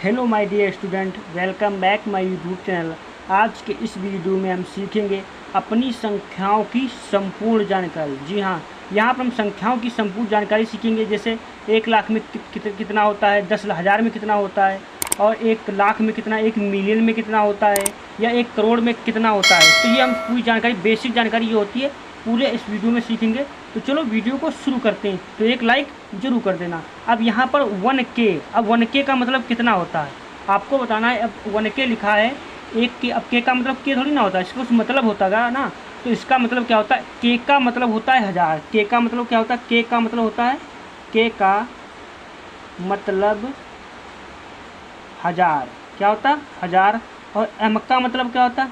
Hello my dear student, welcome back my YouTube channel. आज के इस वीडियो में हम सीखेंगे अपनी संख्याओं की संपूर्ण जानकारी। जी हाँ, यहाँ पर हम संख्याओं की संपूर्ण जानकारी सीखेंगे। जैसे 1 लाख में कितना होता है, 10,000 में कितना होता है, और 1 लाख में कितना, 1 मिलियन में कितना होता है, या 1 करोड़ में कितना होता है। तो ये हम पूरी जानकारी, बेसिक जानकारी ये होती है, पूरे इस वीडियो में सीखेंगे। तो चलो वीडियो को शुरू करते हैं। तो एक लाइक जरूर कर देना। अब यहाँ पर 1K, अब 1K का मतलब कितना होता है आपको बताना है। अब 1K लिखा है, 1K, अब K का मतलब K थोड़ी ना होता है, इसका कुछ मतलब होता है ना। तो इसका मतलब क्या होता है, K का मतलब होता है 1000। K का मतलब क्या होता है, K का मतलब होता है, K का मतलब 1000 क्या होता है, 1000। और M का मतलब क्या होता है,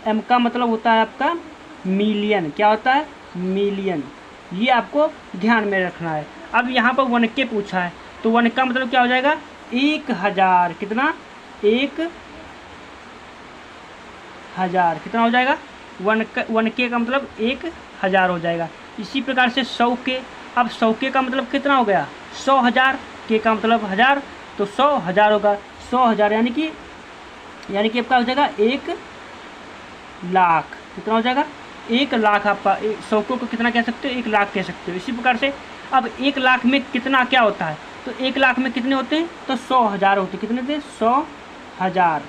M का मतलब होता है आपका मिलियन। क्या होता है, मिलियन। ये आपको ध्यान में रखना है। अब यहाँ पर 1K पूछा है, तो 1 का मतलब क्या हो जाएगा, 1000। कितना, 1000 कितना हो जाएगा, 1K का मतलब 1000 हो जाएगा। इसी प्रकार से 100K, अब 100K का मतलब कितना हो गया, 100,000। K का मतलब 1000, तो 100,000 होगा। 100,000 यानी कि आपका हो जाएगा 1 लाख। कितना हो जाएगा, 1 लाख। आपका 100 को कितना कह सकते हो, 1 लाख कह सकते हो। इसी प्रकार से अब 1 लाख में कितना क्या होता है, तो 1 लाख में कितने होते हैं, तो 100,000 होते हैं। कितने थे, 100,000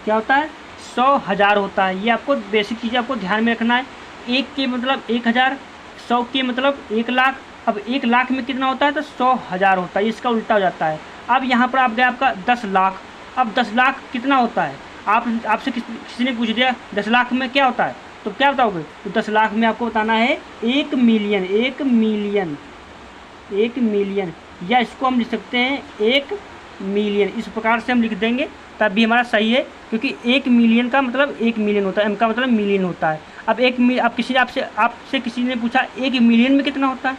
क्या होता है, 100,000 होता है। ये आपको बेसिक चीज़ें आपको ध्यान में रखना है। 1 के मतलब 1000, 100 के मतलब 1 लाख। अब 1 लाख में कितना होता है, तो 100,000 होता है। इसका उल्टा हो जाता है। अब यहाँ पर आप गए आपका 10 लाख। अब 10 लाख कितना होता है, आपसे किसी ने पूछ दिया 10 लाख में क्या होता है, तो क्या बताओगे, तो 10 लाख में आपको बताना है 1 मिलियन। 1 मिलियन, 1 मिलियन, या इसको हम लिख सकते हैं 1 मिलियन। इस प्रकार से हम लिख देंगे तब भी हमारा सही है, क्योंकि 1 मिलियन का मतलब 1 मिलियन होता है, M का मतलब मिलियन होता है। अब आपसे किसी ने पूछा 1 मिलियन में कितना होता है,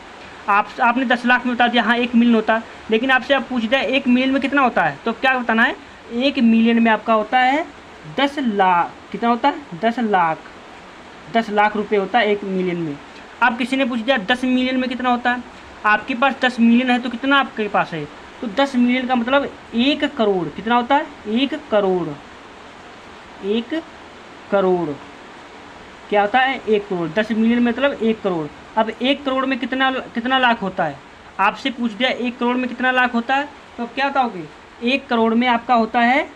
आपने 10 लाख में बता दिया हाँ 1 मिलियन होता है। लेकिन आपसे आप पूछ दिया 1 मिलियन में कितना होता है, तो क्या बताना है, 1 मिलियन में आपका होता है 10 लाख। कितना होता है, 10 लाख। 10 लाख रुपए होता है 1 मिलियन में। आप किसी ने पूछ दिया 10 मिलियन में कितना होता है, आपके पास 10 मिलियन है तो कितना आपके पास है, तो 10 मिलियन का मतलब 1 करोड़। कितना होता है, 1 करोड़। 1 करोड़ क्या होता है, 1 करोड़। 10 मिलियन मतलब 1 करोड़। अब 1 करोड़ में कितना लाख होता है, आपसे पूछ दिया 1 करोड़ में कितना लाख होता है, तो क्या बताओगे, 1 करोड़ में आपका होता है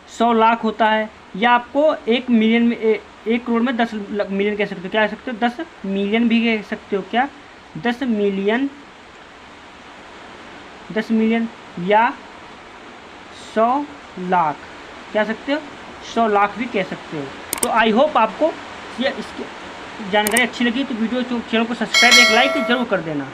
100 लाख होता है। या आपको 1 मिलियन में 1 करोड़ में 10 मिलियन कह सकते हो। क्या कह सकते हो, 10 मिलियन भी कह सकते हो। क्या, 10 मिलियन, 10 मिलियन या 100 लाख कह सकते हो, 100 लाख भी कह सकते हो। तो आई होप आपको ये इसकी जानकारी अच्छी लगी। तो वीडियो चैनल को सब्सक्राइब, एक लाइक जरूर कर देना।